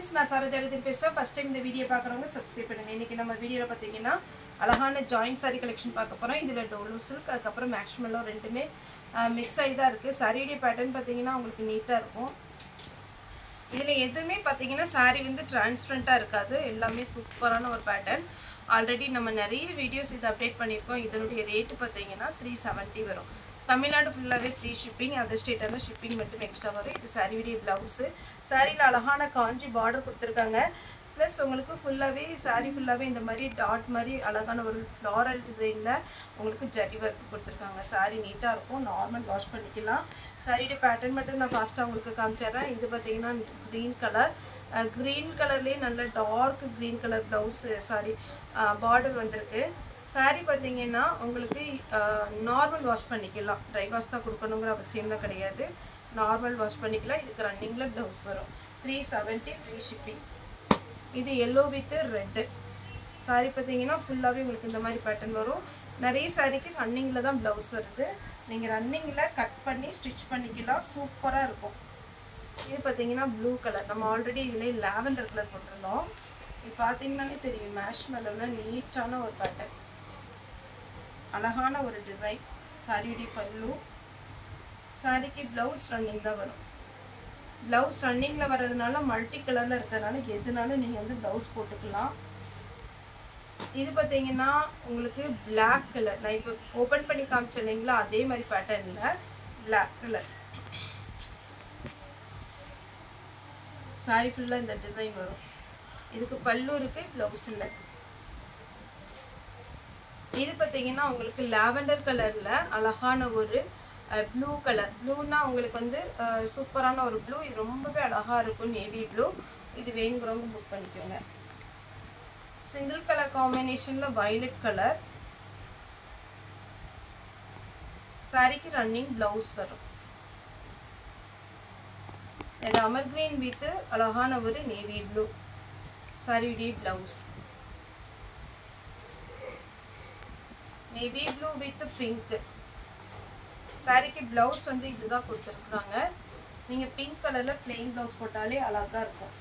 friends, நான் சரோஜாரஜன் பேசுறேன். First time இந்த வீடியோ பார்க்குறவங்க சப்ஸ்கிரைப் பண்ணுங்க. இன்னைக்கு நம்ம வீடியோல பார்த்தீங்கன்னா அழகான ஜாயிண்ட் saree கலெக்ஷன் பார்க்க போறோம். இதுல டோலோ சில்க் அதுக்கப்புறம் மேக்ஸ்மெல்லோ ரெண்டுமே மிக்ஸ் ஆகி தான் இருக்கு. சாரியோட பேட்டர்ன் பார்த்தீங்கன்னா உங்களுக்கு நீட்டா இருக்கும். இதுல எதுவுமே பார்த்தீங்கன்னா saree வந்து டிரான்ஸ்பரண்டா இருக்காது. எல்லாமே சூப்பரான ஒரு பேட்டர்ன். ஆல்ரெடி நம்ம நிறைய வீடியோஸ் இது அப்டேட் பண்ணியிருக்கோம். இதனுடைய ரேட் பார்த்தீங்கன்னா 370 வரும். தமிழ்நாடு ஃபுல்லாகவே ஃப்ரீ ஷிப்பிங், அதர் ஸ்டேட்டான ஷிப்பிங் மட்டும் எக்ஸ்ட்ரா வரும். இது சாரியுடைய ப்ளவுஸு. சாரியில் அழகான காஞ்சி பார்டர் கொடுத்துருக்காங்க. ப்ளஸ் உங்களுக்கு ஃபுல்லாகவே சாரி ஃபுல்லாகவே இந்த மாதிரி டாட் மாதிரி அழகான ஒரு ஃப்ளாரல் டிசைனில் உங்களுக்கு ஜரி ஒர்க் கொடுத்துருக்காங்க. சாரி நீட்டாக இருக்கும், நார்மல் வாஷ் பண்ணிக்கலாம். சாரியோட பேட்டர்ன் மட்டும் நான் ஃபாஸ்ட்டாக உங்களுக்கு காமிச்சிடுறேன். இது பார்த்தீங்கன்னா க்ரீன் கலர், க்ரீன் கலர்லேயே நல்ல dark green colour blouse sari border வந்திருக்கு. சாரீ பார்த்தீங்கன்னா உங்களுக்கு நார்மல் வாஷ் பண்ணிக்கலாம், ட்ரை வாஷ் தான் கொடுக்கணுங்கிற அவசியம்லாம் கிடையாது. நார்மல் வாஷ் பண்ணிக்கலாம். இதுக்கு ரன்னிங்கில் ப்ளவுஸ் வரும். 370 ஃப்ரீ ஷிப்பிங். இது எல்லோ வித் ரெட்டு சாரீ பார்த்தீங்கன்னா ஃபுல்லாகவே உங்களுக்கு இந்த மாதிரி பேட்டர்ன் வரும். நிறைய சாரீக்கு ரன்னிங்கில் தான் ப்ளவுஸ் வருது. நீங்கள் ரன்னிங்கில் கட் பண்ணி ஸ்டிச் பண்ணிக்கலாம், சூப்பராக இருக்கும். இது பார்த்தீங்கன்னா ப்ளூ கலர், நம்ம ஆல்ரெடி இதுலேயே லாவெண்டர் கலர் போட்டிருந்தோம். இது பார்த்தீங்கன்னாலே தெரியும், மேஷ்மெல்லோவில் நீட்டான ஒரு பேட்டர்ன், அழகான ஒரு டிசைன். சாரியுடைய பல்லு, சாரிக்கு ப்ளவுஸ் ரன்னிங் தான் வரும். ப்ளவுஸ் ரன்னிங்கில் வர்றதுனால மல்டி கலரில் இருக்கிறதுனால எதுனாலும் நீங்கள் வந்து ப்ளவுஸ் போட்டுக்கலாம். இது பார்த்தீங்கன்னா உங்களுக்கு பிளாக் கலர், நான் இப்போ ஓப்பன் பண்ணி காமிச்சேன் இல்லைங்களா, அதே மாதிரி பேட்டர்னில் பிளாக் கலர் சாரி ஃபுல்லாக இந்த டிசைன் வரும். இதுக்கு பல்லு இருக்குது, ப்ளவுஸ் இல்லை. இது பார்த்தீங்கன்னா உங்களுக்கு லாவெண்டர் கலரில் அழகான ஒரு ப்ளூ கலர். ப்ளூனா உங்களுக்கு வந்து சூப்பரான ஒரு ப்ளூ. இது ரொம்பவே அழகாக இருக்கும், நேவி ப்ளூ. இது வேணுங்கிறவங்க புக் பண்ணிக்கோங்க. சிங்கிள் கலர் காம்பினேஷனில் வயலட் கலர். சாரிக்கு ரன்னிங் ப்ளவுஸ் வரும். இது அமர் கிரீன் வித் அழகான ஒரு நேவி ப்ளூ சாரியுடைய blouse. Navy blue with pink. சாரிக்கு ப்ளவுஸ் வந்து இதுதான் கொடுத்துருக்குறாங்க. நீங்கள் பிங்க் கலரில் பிளெயின் ப்ளவுஸ் போட்டாலே அழகாக இருக்கும்.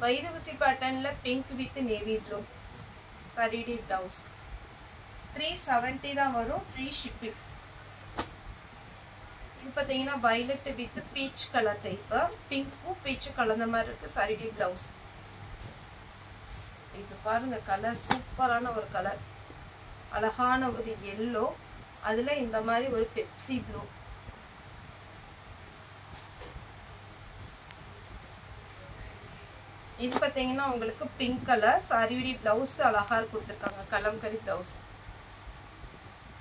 வைரூசி பேட்டர்னில் பிங்க் வித் நேவி ப்ளூ சாரியுடைய ப்ளவுஸ். 370 தான் வரும், ஃப்ரீ ஷிப்பிங். இது பார்த்தீங்கன்னா violet with peach colour type, பிங்க்கும் பீச்சும் கலந்த மாதிரி இருக்குது சாரியுடைய ப்ளவுஸ். இது பாருங்க, கலர் சூப்பரான ஒரு கலர், அழகான ஒரு எல்லோ, அதுல இந்த மாதிரி ஒரு பெப்சி ப்ளூ. இது பார்த்தீங்கன்னா உங்களுக்கு பிங்க் கலர். சாரியுடைய பிளவுஸ் அழகா கொடுத்துருக்காங்க, கலம்கரி பிளவுஸ்.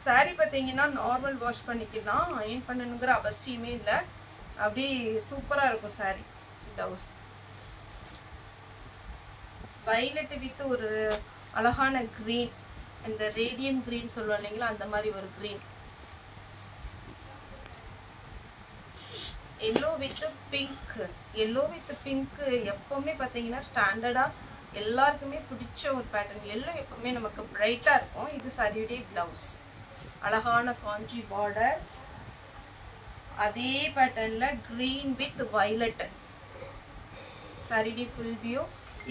சாரி பார்த்தீங்கன்னா நார்மல் வாஷ் பண்ணிக்கலாம், அயன் பண்ணணுங்கிற அவசியமே இல்லை. அப்படியே சூப்பராக இருக்கும் சாரி பிளவுஸ். வயலட் வித் ஒரு அழகான க்ரீன், இந்த ரேடியம் கிரீன் சொல்லுவோம் இல்லைங்களா, அந்த மாதிரி ஒரு green. Yellow with pink. Yellow with pink எப்பவுமே பார்த்தீங்கன்னா ஸ்டாண்டர்டாக எல்லாருக்குமே பிடிச்ச ஒரு பேட்டர்ன். எல்லோ எப்பவுமே நமக்கு பிரைட்டாக இருக்கும். இது சாரியுடைய ப்ளவுஸ், அழகான காஞ்சி பார்டர். அதே பேட்டர்னில் க்ரீன் வித் வயலட் சாரியுடைய ஃபுல் வியூ.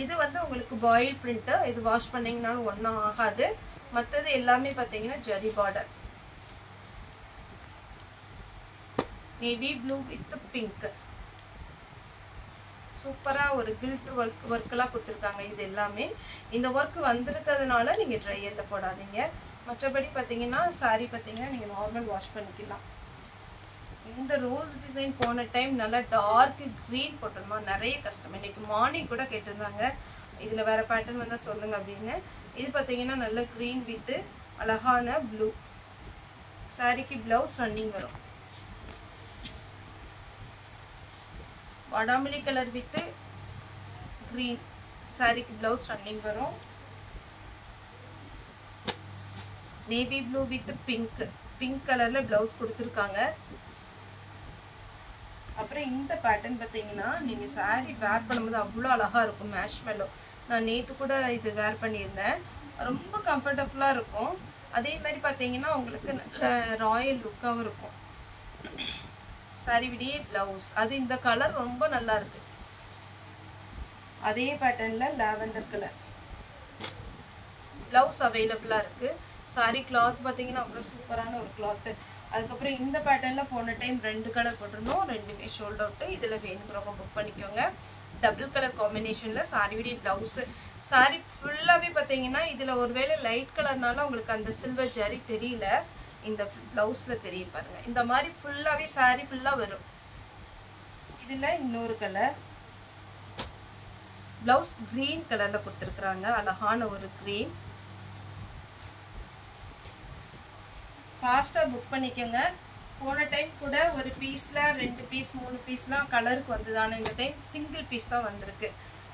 இது வந்து உங்களுக்கு பாயில் பிரிண்ட்டு. இது வாஷ் பண்ணிங்கனாலும் ஒன்றும் ஆகாது. மற்றது எல்லாமே பார்த்தீங்கன்னா zari border. Navy blue with pink. சூப்பராக ஒரு கில்ட் ஒர்க்கெல்லாம் கொடுத்துருக்காங்க. இது எல்லாமே இந்த ஒர்க் வந்திருக்கிறதுனால நீங்கள் ட்ரையரில் போடாதீங்க. மற்றபடி பார்த்தீங்கன்னா சாரி பார்த்தீங்கன்னா நீங்கள் நார்மல் வாஷ் பண்ணிக்கலாம். இந்த ரோஸ் டிசைன் போன டைம் நல்லா டார்க் க்ரீன் போட்டிருந்தோம். நிறைய கஸ்டமர் இன்னைக்கு மார்னிங் கூட கேட்டிருந்தாங்க, இதில் வேறு பேட்டர்ன் வந்தால் சொல்லுங்கள் அப்படின்னு. இது பார்த்தீங்கன்னா நல்ல க்ரீன் வித்து அழகான ப்ளூ. சாரிக்கு ப்ளவுஸ் ரன்னிங் வரும். வாடாமல்லி கலர் வித்து க்ரீன் சாரிக்கு ப்ளவுஸ் ரன்னிங் வரும். Navy blue with pink, pink கலரில் ப்ளவுஸ் கொடுத்துருக்காங்க. அப்புறம் இந்த பேட்டர்ன் பார்த்தீங்கன்னா நீங்கள் சாரீ வேர் பண்ணும்போது அவ்வளோ அழகாக இருக்கும். மேஷ்மெல்லோ நான் நேற்று கூட இது வேர் பண்ணியிருந்தேன், ரொம்ப கம்ஃபர்டபுளாக இருக்கும். அதே மாதிரி பார்த்தீங்கன்னா உங்களுக்கு நல்ல ராயல் லுக்காகவும் இருக்கும். சாரி விடியே ப்ளவுஸ், அது இந்த கலர் ரொம்ப நல்லா இருக்கு. அதே பேட்டர்னில் லாவெண்டர் கலர் ப்ளவுஸ் அவைலபிளாக இருக்குது. சாரி கிளாத் பார்த்தீங்கன்னா அவ்வளோ சூப்பரான ஒரு கிளாத்து. அதுக்கப்புறம் இந்த பேட்டர்னில் போன டைம் 2 கலர் போட்டிருந்தோம், 2மே ஷோல்ட் அவுட்டு. இதில் வேணுங்கிறவங்க புக் பண்ணிக்கோங்க. டபுள் கலர் காம்பினேஷனில் சாரியுடைய ப்ளவுஸு. சாரி ஃபுல்லாகவே பார்த்தீங்கன்னா இதில் ஒருவேளை லைட் கலர்னால உங்களுக்கு அந்த சில்வர் ஜரி தெரியல, இந்த ப்ளவுஸில் தெரியும் பாருங்கள். இந்த மாதிரி ஃபுல்லாகவே சாரி ஃபுல்லாக வரும். இதில் இன்னொரு கலர் ப்ளவுஸ் க்ரீன் கலரில் கொடுத்துருக்குறாங்க, அழகான ஒரு க்ரீன். ஃபாஸ்ட்டாக புக் பண்ணிக்கோங்க. போன டைம் கூட ஒரு பீஸில் 2 பீஸ் 3 பீஸ்லாம் கலருக்கு வந்ததான, இந்த டைம் சிங்கிள் பீஸ் தான் வந்திருக்கு.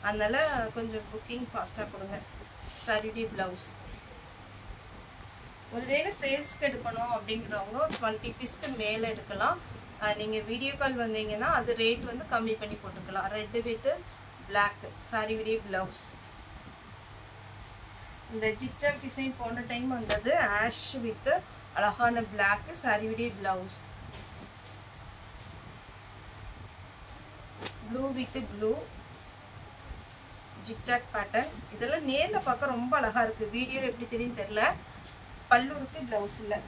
அதனால் கொஞ்சம் புக்கிங் ஃபாஸ்ட்டாக கொடுங்க. சாரியுடைய ப்ளவுஸ் ஒருவேளை சேல்ஸ்க்கு எடுக்கணும் அப்படிங்கிறவங்க 20 பீஸ்க்கு மேலே எடுக்கலாம். நீங்கள் வீடியோ கால் வந்தீங்கன்னா அது ரேட் வந்து கம்மி பண்ணி போட்டுக்கலாம். ரெட்டு வித் பிளாக் சாரியுடைய ப்ளவுஸ். இந்த ஜிக்ஜாக் டிசைன் போன டைம் வந்தது, ஆஷ் வித் அழகான பிளாக் சாரியுடைய blouse. Blue with blue zigzag pattern. இதெல்லாம் நேரில் பார்க்க ரொம்ப அழகாக இருக்குது, வீடியோவில் எப்படி தெரியும் தெரியல. பல்லு இருக்கு, ப்ளவுஸ் இல்லை.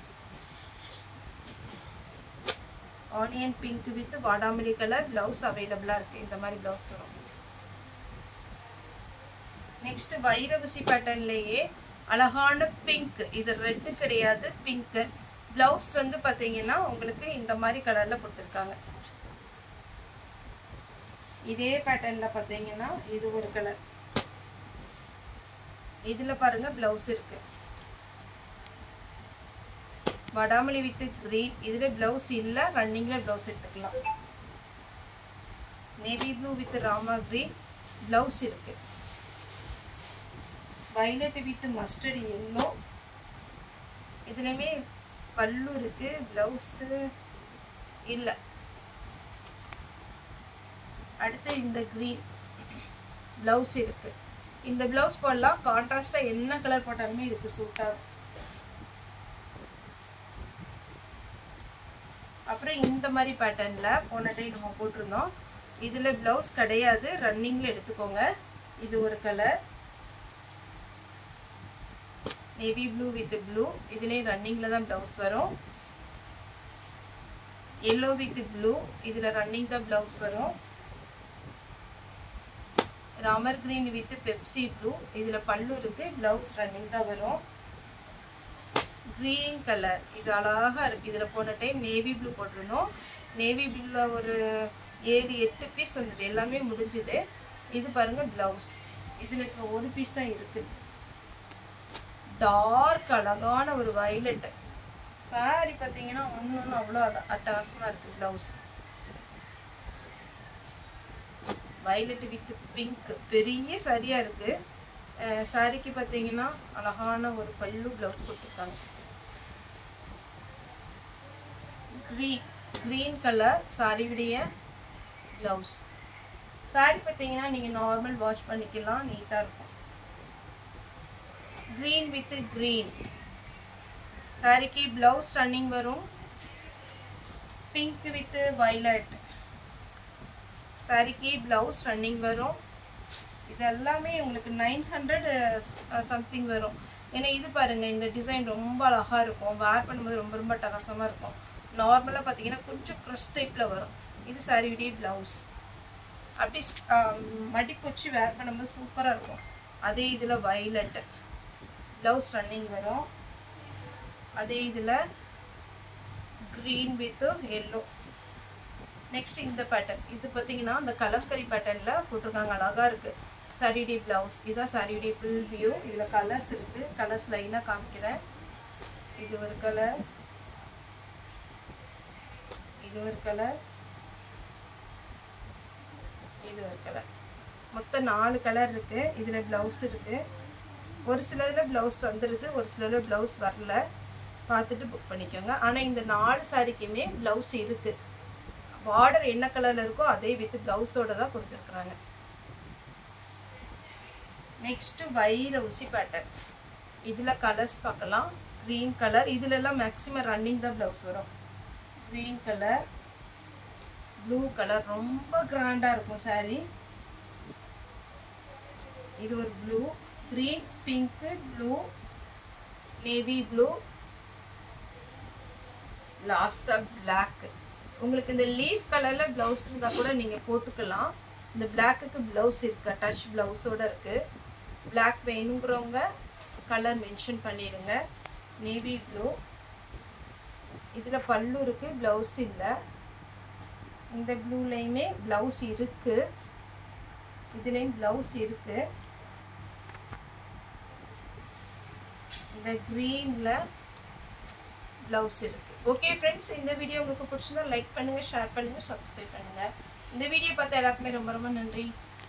ஆனியன் பிங்க் வித் வாடாமல்லி கலர் ப்ளவுஸ் அவைலபிளாக இருக்குது. இந்த மாதிரி ப்ளவுஸ் வரும். நெக்ஸ்ட் வைரவசி பேட்டர்ன்லேயே அழகான பிங்க், இது ரெட்டு கிடையாது, பிங்க்கு. ப்ளவுஸ் வந்து பார்த்தீங்கன்னா உங்களுக்கு இந்த மாதிரி கலரில் கொடுத்துருக்காங்க. இதே பேட்டர்னில் பார்த்தீங்கன்னா இது ஒரு கலர். இதில் பாருங்கள் ப்ளவுஸ் இருக்கு, வடாமல்லி வித் க்ரீன். இதில் ப்ளவுஸ் இல்லை, ரன்னிங்கில் ப்ளவுஸ் எடுத்துக்கலாம். நேவி ப்ளூ வித் ராமா க்ரீன் ப்ளவுஸ் இருக்கு. Violet with mustard yellow. இதுலேயுமே பல்லு இருக்கு, ப்ளவுஸு இல்லை. அடுத்து இந்த க்ரீன் ப்ளவுஸ் இருக்கு. இந்த ப்ளவுஸ் போடலாம், கான்ட்ராஸ்டாக என்ன கலர் போட்டாலுமே இதுக்கு சூட்டாக. அப்புறம் இந்த மாதிரி பேட்டர்னில் போன டைம் நம்ம போட்டிருந்தோம். இதில் ப்ளவுஸ் கிடையாது, ரன்னிங்கில் எடுத்துக்கோங்க. இது ஒரு colour navy blue with blue. இதுலேயும் ரன்னிங்கில் தான் ப்ளவுஸ் வரும். எல்லோ வித் ப்ளூ, இதில் ரன்னிங் தான் ப்ளவுஸ் வரும். Ramar green with Pepsi blue, இதில் பல்லு இருக்குது, ப்ளவுஸ் ரன்னிங் தான் வரும். க்ரீன் கலர், இது அழகாக இருக்குது. இதில் போன டைம் நேவி ப்ளூ போட்டிருந்தோம். நேவி ப்ளூவில் ஒரு 7-8 பீஸ் வந்தது, எல்லாமே முடிஞ்சுது. இது பாருங்கள் ப்ளவுஸ். இதில் இப்போ ஒரு பீஸ் தான் இருக்குது. டார்க் அழகான ஒரு வயலட் சாரி பார்த்தீங்கன்னா ஒன்று அவ்வளோ அட்டகாசமாக இருக்குது. ப்ளவுஸ் வயலட் வித் பிங்க், பெரிய சாரியாக இருக்குது. சாரிக்கு பார்த்தீங்கன்னா அழகான ஒரு பல்லு ப்ளவுஸ் கொடுத்துருக்காங்க. க்ரீன் கலர் சாரியுடைய ப்ளவுஸ். சாரி பார்த்தீங்கன்னா நீங்கள் நார்மல் வாஷ் பண்ணிக்கலாம், நீட்டாக இருக்கும். green with green saree ki blouse running varum. Pink with violet saree ki blouse running varum. இது எல்லாமே உங்களுக்கு 900 something வரும். ஏன்னா இது பாருங்க, இந்த டிசைன் ரொம்ப அழகா இருக்கும், வேர் பண்ணும்போது ரொம்ப ரொம்ப அட்டகாசமா இருக்கும். நார்மலா பாத்தீங்கன்னா கொஞ்சம் க்ரஷ் டைப்ல வரும். இது சாரியுடைய பிளவுஸ். அப்படி மடிப்பு வச்சு வேர் பண்ணும்போது சூப்பரா இருக்கும். அதே இதுல வயலட் பிளவுஸ் ரன்னிங் வரும். அதே இதுல கிரீன் வித் yellow. நெக்ஸ்ட் இந்த பேட்டர்ன், இது பாத்தீங்கன்னா அந்த கலம்கரி பேட்டர்ன்ல போட்டிருக்காங்க, அழகா இருக்கு. சாரியுடைய பிளவுஸ் இதான் சாரியுடைய ஃபுல் வியூ. இதுல கலர்ஸ் இருக்கு, கலர்ஸ் லைனா காமிக்கிறேன். இது ஒரு கலர், இது ஒரு கலர், இது ஒரு கலர். மொத்தம் 4 கலர் இருக்கு. இதுல பிளவுஸ் இருக்கு. ஒரு சிலதுல பிளவுஸ் வந்துருது, ஒரு சிலதுல பிளவுஸ் வரல. பார்த்துட்டு புக் பண்ணிக்கோங்க. ஆனா இந்த 4 சாரிக்குமே பிளவுஸ் இருக்கு. பார்டர் என்ன கலர்ல இருக்கோ அதே வித் பிளவுஸோட தான் கொடுத்துருக்காங்க. நெக்ஸ்ட் வைர ஊசி பேட்டர்ன். இதுல கலர்ஸ் பார்க்கலாம். கிரீன் கலர், இதுல எல்லாம் மேக்ஸிமம் ரன்னிங் தான் பிளவுஸ் வரும். கிரீன் கலர், ப்ளூ கலர், ரொம்ப கிராண்டா இருக்கும் சாரி. இது ஒரு blue, green, pink, blue, navy blue, லாஸ்டா பிளாக். உங்களுக்கு இந்த லீஃப் கலர்ல பிளவுஸ் இருந்தா கூட நீங்க போட்டுக்கலாம். இந்த பிளாக்குக்கு பிளவுஸ் இருக்கு, அட்டாச் பிளவுஸோட இருக்கு. பிளாக் வேணுங்கிறவங்க கலர் மென்ஷன் பண்ணிடுங்க. நேவி ப்ளூ, இதுல பல்லு இருக்கு, பிளவுஸ் இல்ல. இந்த ப்ளூலையுமே பிளவுஸ் இருக்கு, இதுலயும் பிளவுஸ் இருக்கு. இந்த கிரீன்ல பிளவுஸ் இருக்கு. ஓகே ஃப்ரெண்ட்ஸ், இந்த வீடியோ உங்களுக்கு பிடிச்சிருந்தா லைக் பண்ணுங்க, ஷேர் பண்ணுங்க, சப்ஸ்கிரைப் பண்ணுங்க. இந்த வீடியோ பார்த்த எல்லாருக்குமே ரொம்ப ரொம்ப நன்றி.